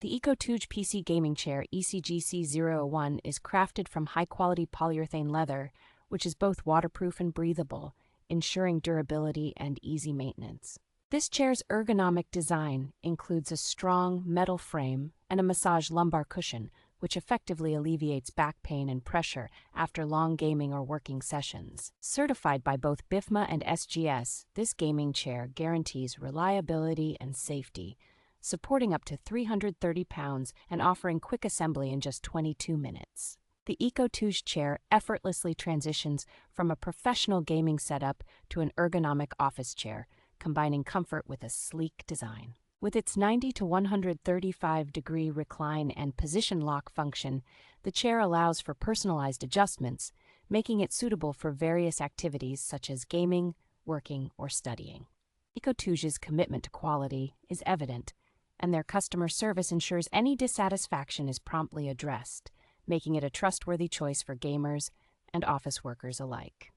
The ECOTOUGE PC gaming chair ECGC-001 is crafted from high-quality polyurethane leather, which is both waterproof and breathable, ensuring durability and easy maintenance. This chair's ergonomic design includes a strong metal frame and a massage lumbar cushion, which effectively alleviates back pain and pressure after long gaming or working sessions. Certified by both BIFMA and SGS, this gaming chair guarantees reliability and safety, supporting up to 330 pounds and offering quick assembly in just 22 minutes. The ECOTOUGE chair effortlessly transitions from a professional gaming setup to an ergonomic office chair, combining comfort with a sleek design. With its 90 to 135-degree recline and position lock function, the chair allows for personalized adjustments, making it suitable for various activities such as gaming, working, or studying. ECOTOUGE's commitment to quality is evident, and their customer service ensures any dissatisfaction is promptly addressed, making it a trustworthy choice for gamers and office workers alike.